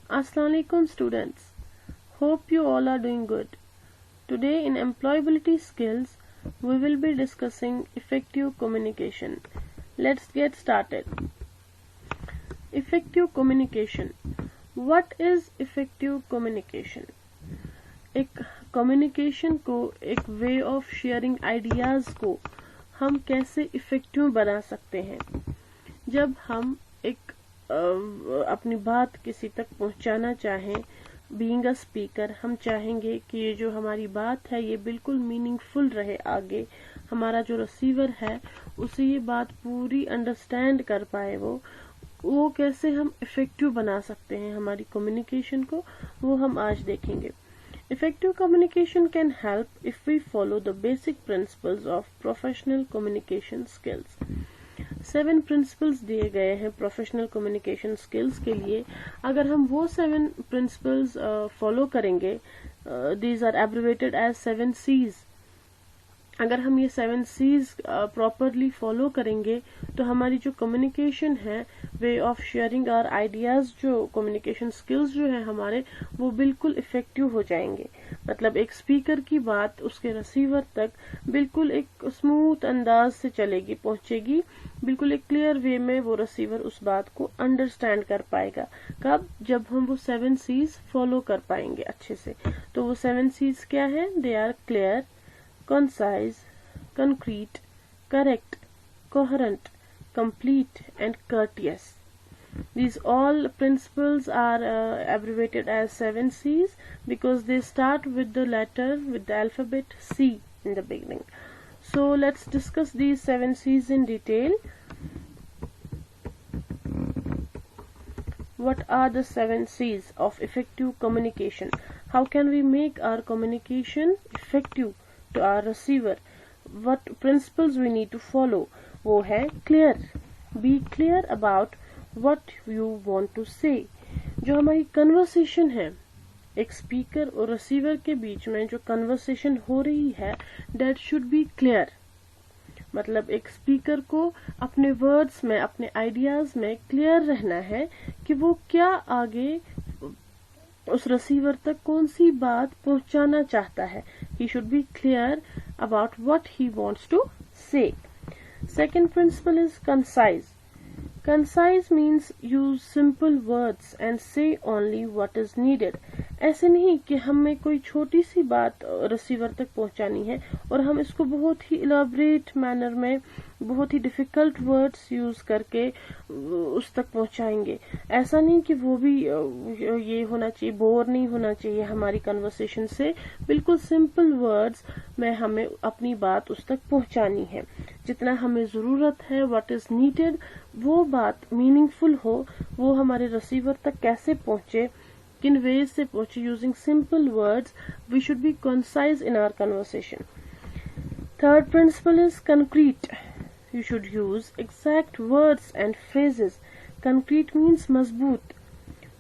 Assalamualaikum students. Hope you all are doing good. Today in employability skills, we will be discussing effective communication. Let's get started. Effective communication. What is effective communication? एक communication को, एक way of sharing ideas को हम कैसे effective बना सकते हैं? जब हम एक अपनी बात किसी तक पहुंचाना चाहें, बीइंग अ स्पीकर, हम चाहेंगे कि ये जो हमारी बात है ये बिल्कुल मीनिंगफुल रहे, आगे हमारा जो रिसीवर है उसे ये बात पूरी अंडरस्टैंड कर पाए। वो कैसे हम इफेक्टिव बना सकते हैं हमारी कम्युनिकेशन को, वो हम आज देखेंगे। Effective communication can help if we follow the basic principles of professional communication skills. 7 principles दिए गए हैं प्रोफेशनल कम्युनिकेशन स्किल्स के लिए। अगर हम वो 7 प्रिंसिपल्स फॉलो करेंगे, these are abbreviated as 7 C's। अगर हम ये 7 C's प्रॉपरली फॉलो करेंगे तो हमारी जो कम्युनिकेशन है, way of sharing our ideas, जो कम्युनिकेशन स्किल्स जो है हमारे, वो बिल्कुल इफेक्टिव हो जाएंगे। मतलब एक स्पीकर की बात उसके रिसीवर तक बिल्कुल एक स्मूथ अंदाज से चलेगी, पहुंचेगी, बिल्कुल एक क्लियर वे में वो रिसीवर उस बात को अंडरस्टैंड कर पाएगा। कब? जब हम वो 7 C's फॉलो कर पाएंगे अच्छे से। तो वो 7 C's क्या है? They are clear, concise, concrete, correct, coherent, complete and courteous. These all principles are abbreviated as 7 C's because they start with the alphabet C in the beginning. So let's discuss these 7 C's in detail. What are the 7 C's of effective communication? How can we make our communication effective to our receiver? What principles we need to follow? वो है clear. Be clear about what you want to say. जो हमारी conversation है, एक speaker और receiver के बीच में जो conversation हो रही है, that should be clear. मतलब एक स्पीकर को अपने वर्ड्स में, अपने आइडियाज में क्लियर रहना है कि वो क्या आगे उस रिसीवर तक कौन सी बात पहुंचाना चाहता है। He should be clear about what he wants to say. Second principle is concise. Concise means use simple words and say only what is needed. ऐसे नहीं कि हमें कोई छोटी सी बात रिसीवर तक पहुंचानी है और हम इसको बहुत ही इलाबरेट मैनर में, बहुत ही डिफिकल्ट वर्ड्स यूज करके उस तक पहुंचाएंगे। ऐसा नहीं कि वो भी ये होना चाहिए, बोर नहीं होना चाहिए हमारी कन्वर्सेशन से। बिल्कुल सिंपल वर्ड्स में हमें अपनी बात उस तक पहुंचानी है। जितना हमें जरूरत है, व्हाट इज नीडेड, वो बात मीनिंगफुल हो, वो हमारे रिसीवर तक कैसे पहुंचे, किन वेज से पहुंचे, using simple words. We should be concise in our conversation. Third principle is concrete. You should use exact words and phrases. Concrete means मजबूत।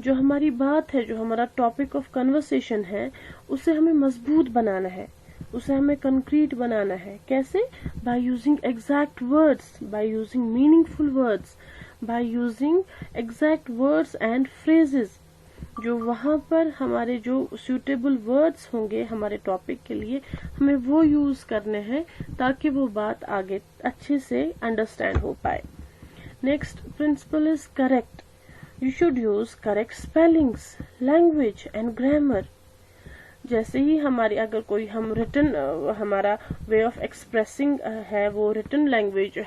जो हमारी बात है, जो हमारा टॉपिक ऑफ कन्वर्सेशन है, उसे हमें मजबूत बनाना है, उसे हमें कंक्रीट बनाना है। कैसे? By using exact words, by using meaningful words, by using exact words and phrases. जो वहाँ पर हमारे जो सुटेबल वर्ड्स होंगे हमारे टॉपिक के लिए, हमें वो यूज करने हैं ताकि वो बात आगे अच्छे से अंडरस्टैंड हो पाए। Next principle is correct. You should use correct spellings, language and grammar. जैसे ही हमारी अगर कोई हम रिटन, हमारा वे ऑफ एक्सप्रेसिंग है वो written language,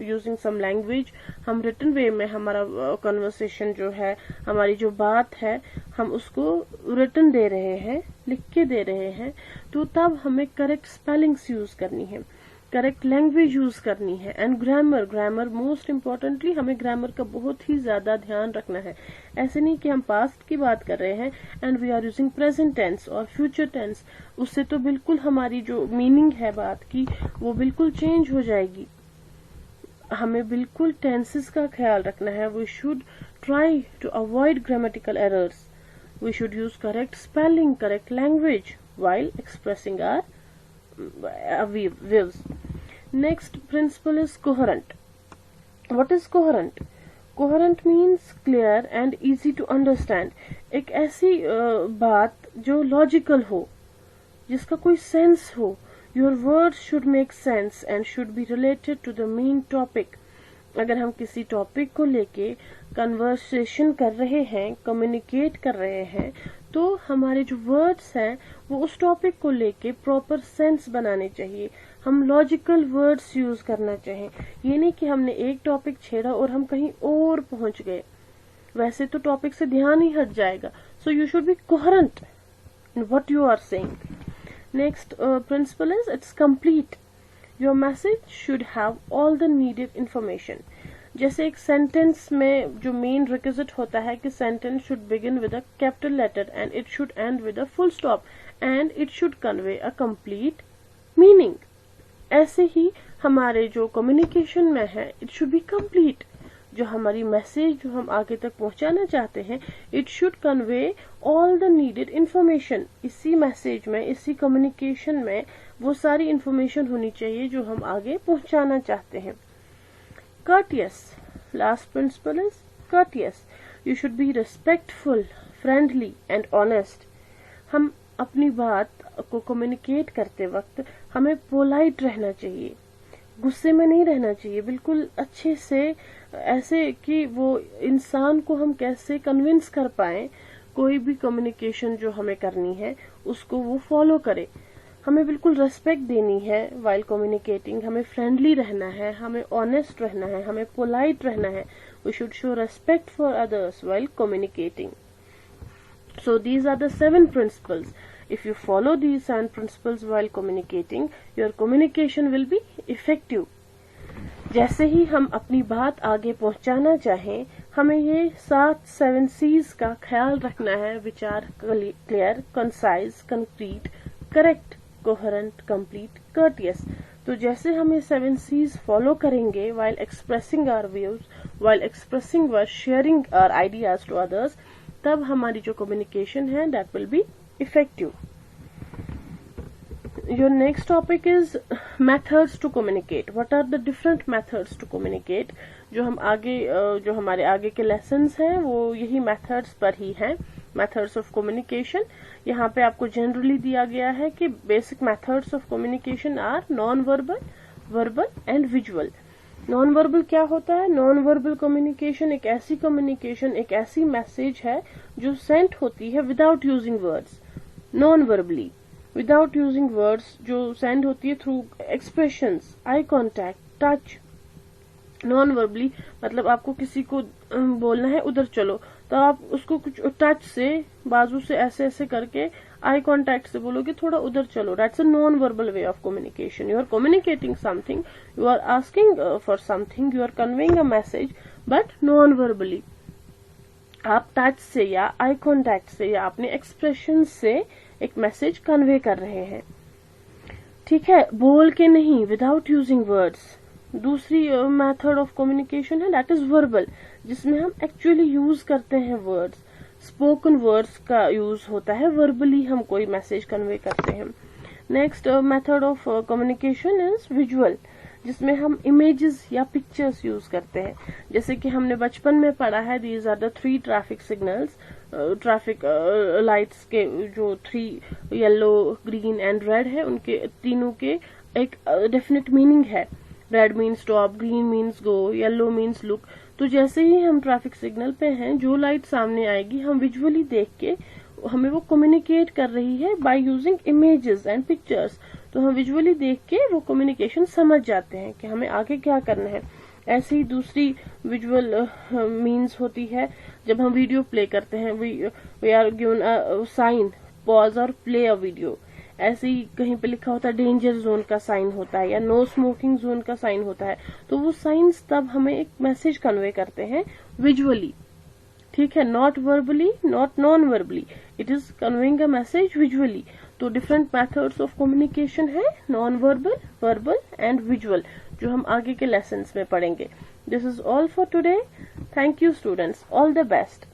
using some language, हम रिटन वे में हमारा कन्वर्सेशन जो है, हमारी जो बात है, हम उसको रिटन दे रहे हैं, लिख के दे रहे हैं, तो तब हमें करेक्ट स्पेलिंग्स यूज करनी है, करेक्ट लैंग्वेज यूज करनी है। एंड ग्रामर मोस्ट इम्पोर्टेंटली, हमें ग्रामर का बहुत ही ज्यादा ध्यान रखना है। ऐसे नहीं कि हम पास्ट की बात कर रहे हैं and we are using present tense और फ्यूचर टेंस, उससे तो बिल्कुल हमारी जो मीनिंग है बात की वो बिल्कुल चेंज हो जाएगी। हमें बिल्कुल टेंसेस का ख्याल रखना है। We should try to avoid grammatical errors. We should use correct spelling, correct language while expressing our views. Next principle is coherent. What is coherent? Coherent means clear and easy to understand, एक ऐसी बात जो logical हो, जिसका कोई sense हो. Your words should make sense and should be related to the main topic. अगर हम किसी टॉपिक को लेके कन्वर्सेशन कर रहे हैं, कम्युनिकेट कर रहे हैं, तो हमारे जो वर्ड्स हैं वो उस टॉपिक को लेके प्रॉपर सेंस बनाने चाहिए. हम लॉजिकल वर्ड्स यूज करना चाहिए. ये नहीं कि हमने एक टॉपिक छेड़ा और हम कहीं और पहुंच गए, वैसे तो टॉपिक से ध्यान ही हट जाएगा. So you should be coherent in what you are saying. Next principle is it's complete. Your message should have all the needed information. जैसे एक सेंटेंस में जो मेन रिक्विजिट होता है कि sentence should begin with a capital letter and it should end with a full stop and it should convey a complete meaning. ऐसे ही हमारे जो कम्युनिकेशन में है, इट शुड बी कंप्लीट. जो हमारी मैसेज जो हम आगे तक पहुंचाना चाहते हैं, it should convey all the needed information. इसी मैसेज में, इसी कम्युनिकेशन में वो सारी इंफॉर्मेशन होनी चाहिए जो हम आगे पहुंचाना चाहते हैं. courteous. Last principle is courteous. You should be respectful, friendly and honest. हम अपनी बात को कम्युनिकेट करते वक्त हमें पोलाइट रहना चाहिए, गुस्से में नहीं रहना चाहिए, बिल्कुल अच्छे से, ऐसे कि वो इंसान को हम कैसे कन्विंस कर पाए कोई भी कम्युनिकेशन जो हमें करनी है उसको वो फॉलो करे. हमें बिल्कुल रेस्पेक्ट देनी है वाइल कम्युनिकेटिंग. हमें फ्रेंडली रहना है, हमें ऑनेस्ट रहना है, हमें पोलाइट रहना है. We should show respect for others while communicating. So these are the 7 principles. If you follow these 7 principles while communicating, your communication will be effective. जैसे ही हम अपनी बात आगे पहुंचाना चाहें, हमें ये 7 C's का ख्याल रखना है, which are clear, concise, concrete, correct, coherent, complete, courteous. तो जैसे हम ये 7 C's फॉलो करेंगे while expressing our views, while expressing or sharing our ideas to others, तब हमारी जो कम्युनिकेशन है that will be effective. Your next topic is methods to communicate. What are the different methods to communicate? जो हम आगे जो हमारे आगे के lessons हैं वो यही methods पर ही हैं. Methods of communication. यहाँ पे आपको generally दिया गया है कि basic methods of communication are non-verbal, verbal and visual. Non verbal क्या होता है? नॉन वर्बल कम्युनिकेशन एक ऐसी कम्युनिकेशन, एक ऐसी मैसेज है जो सेंड होती है without using words. Non verbally without using words जो सेंड होती है through expressions, eye contact, touch. Non verbally मतलब आपको किसी को बोलना है उधर चलो, तो आप उसको कुछ टच से, बाजू से ऐसे ऐसे करके, आई कांटेक्ट से बोलोगे थोड़ा उधर चलो. That's a non verbal way of communication. You are communicating something, you are asking for something, you are conveying a message, but non verbally. आप टच से या आई कांटेक्ट से या अपने एक्सप्रेशन से एक मैसेज कन्वे कर रहे हैं. ठीक है, बोल के नहीं, विदाउट यूजिंग वर्ड्स. दूसरी मेथड ऑफ कम्युनिकेशन है दैट इज वर्बल, जिसमें हम एक्चुअली यूज करते हैं वर्ड्स. स्पोकन वर्ड्स का यूज होता है, वर्बली हम कोई मैसेज कन्वे करते हैं. Next method of communication is visual, जिसमें हम इमेजेस या पिक्चर्स यूज करते हैं. जैसे कि हमने बचपन में पढ़ा है, these are the 3 traffic signals. Traffic lights के जो 3 येलो, ग्रीन एंड रेड है, उनके तीनों के एक डेफिनेट मीनिंग है. Red means stop, green means go, yellow means look. तो जैसे ही हम ट्रैफिक सिग्नल पे हैं, जो लाइट सामने आएगी हम विजुअली देख के, हमें वो कम्युनिकेट कर रही है by using images and pictures. तो हम विजुअली देख के वो कम्युनिकेशन समझ जाते हैं कि हमें आगे क्या करना है. ऐसी ही दूसरी विजुअल मीन्स होती है जब हम वीडियो प्ले करते हैं. We are given a sign, pause और प्ले अ वीडियो. ऐसे ही कहीं पे लिखा होता है डेंजर जोन का साइन होता है या नो स्मोकिंग जोन का साइन होता है. तो वो साइंस तब हमें एक मैसेज कन्वे करते हैं विजुअली. ठीक है, not verbally, not non verbally, it is conveying a message visually. तो डिफरेंट मेथड्स ऑफ कम्युनिकेशन है, non verbal, verbal and visual, जो हम आगे के लेसन्स में पढ़ेंगे. This is all for today. Thank you students, all the best.